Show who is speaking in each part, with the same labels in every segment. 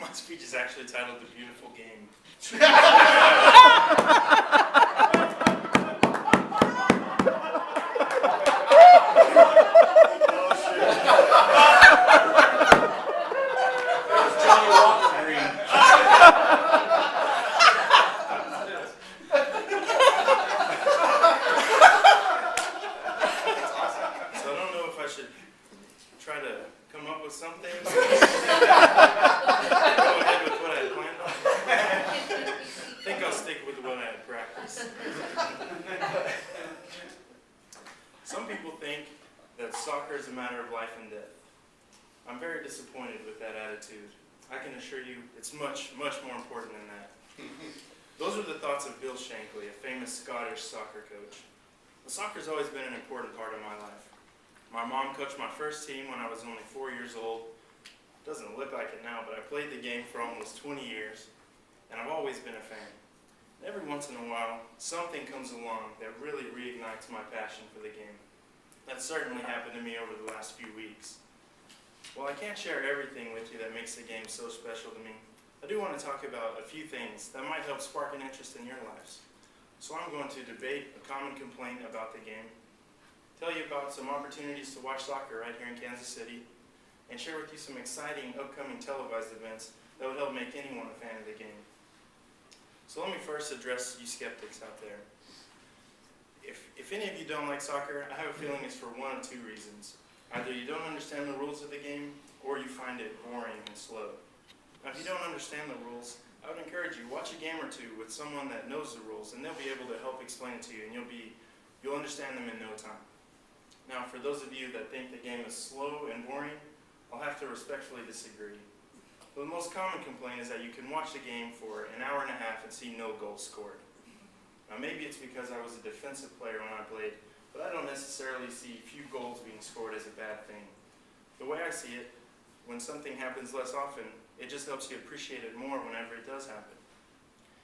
Speaker 1: My speech is actually titled The Beautiful Game. Try to come up with something. Go ahead with what I had planned on. I think I'll stick with what I had practiced. Some people think that soccer is a matter of life and death. I'm very disappointed with that attitude. I can assure you it's much, much more important than that. Those are the thoughts of Bill Shankly, a famous Scottish soccer coach. Well, soccer's always been an important part of my life. My mom coached my first team when I was only 4 years old. Doesn't look like it now, but I played the game for almost 20 years, and I've always been a fan. Every once in a while, something comes along that really reignites my passion for the game. That certainly happened to me over the last few weeks. While I can't share everything with you that makes the game so special to me, I do want to talk about a few things that might help spark an interest in your lives. So I'm going to debate a common complaint about the game, tell you about some opportunities to watch soccer right here in Kansas City, and share with you some exciting upcoming televised events that would help make anyone a fan of the game. So let me first address you skeptics out there. If any of you don't like soccer, I have a feeling it's for one of two reasons. Either you don't understand the rules of the game, or you find it boring and slow. Now, if you don't understand the rules, I would encourage you, watch a game or two with someone that knows the rules, and they'll be able to help explain it to you, and you'll understand them in no time. Now, for those of you that think the game is slow and boring, I'll have to respectfully disagree. The most common complaint is that you can watch the game for an hour and a half and see no goals scored. Now, maybe it's because I was a defensive player when I played, but I don't necessarily see few goals being scored as a bad thing. The way I see it, when something happens less often, it just helps you appreciate it more whenever it does happen.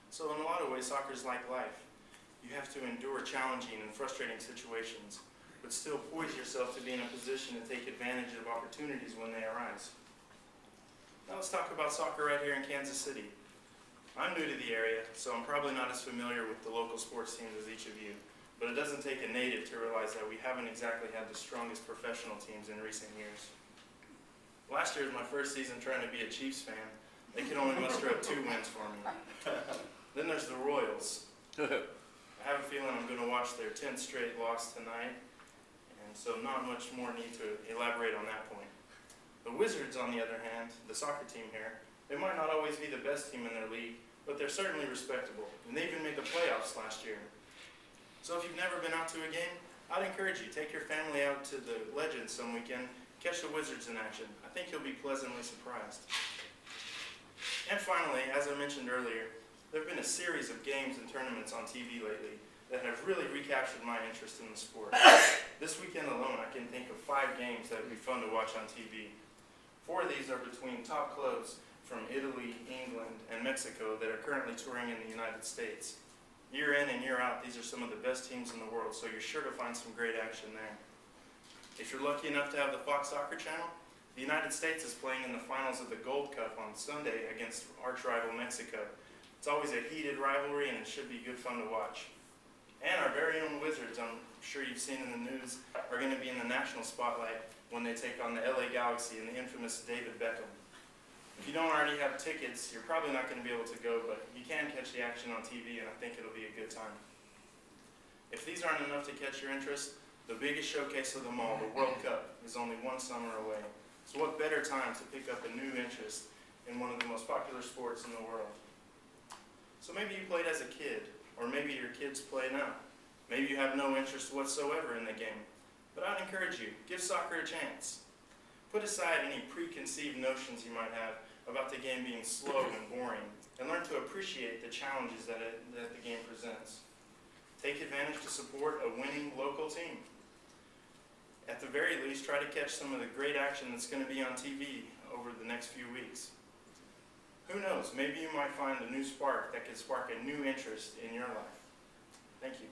Speaker 1: So in a lot of ways, soccer is like life. You have to endure challenging and frustrating situations, but still poise yourself to be in a position to take advantage of opportunities when they arise. Now let's talk about soccer right here in Kansas City. I'm new to the area, so I'm probably not as familiar with the local sports teams as each of you, but it doesn't take a native to realize that we haven't exactly had the strongest professional teams in recent years. Last year was my first season trying to be a Chiefs fan. They could only muster up 2 wins for me. Then there's the Royals. I have a feeling I'm going to watch their 10th straight loss tonight, and so not much more need to elaborate on that point. The Wizards, on the other hand, the soccer team here, they might not always be the best team in their league, but they're certainly respectable, and they even made the playoffs last year. So if you've never been out to a game, I'd encourage you, take your family out to the Legends some weekend, catch the Wizards in action. I think you'll be pleasantly surprised. And finally, as I mentioned earlier, there have been a series of games and tournaments on TV lately that have really recaptured my interest in the sport. This weekend alone, I can think of 5 games that would be fun to watch on TV. 4 of these are between top clubs from Italy, England, and Mexico that are currently touring in the United States. Year in and year out, these are some of the best teams in the world, so you're sure to find some great action there. If you're lucky enough to have the Fox Soccer channel, the United States is playing in the finals of the Gold Cup on Sunday against arch rival Mexico. It's always a heated rivalry, and it should be good fun to watch. And our very own Wizards, I'm sure you've seen in the news, are going to be in the national spotlight when they take on the LA Galaxy and the infamous David Beckham. If you don't already have tickets, you're probably not going to be able to go, but you can catch the action on TV, and I think it'll be a good time. If these aren't enough to catch your interest, the biggest showcase of them all, the World Cup, is only 1 summer away. So what better time to pick up a new interest in one of the most popular sports in the world? So maybe you played as a kid, or maybe your kids play now. Maybe you have no interest whatsoever in the game. But I'd encourage you, give soccer a chance. Put aside any preconceived notions you might have about the game being slow and boring, and learn to appreciate the challenges that the game presents. Take advantage to support a winning local team. At the very least, try to catch some of the great action that's going to be on TV over the next few weeks. Who knows, maybe you might find a new spark that could spark a new interest in your life. Thank you.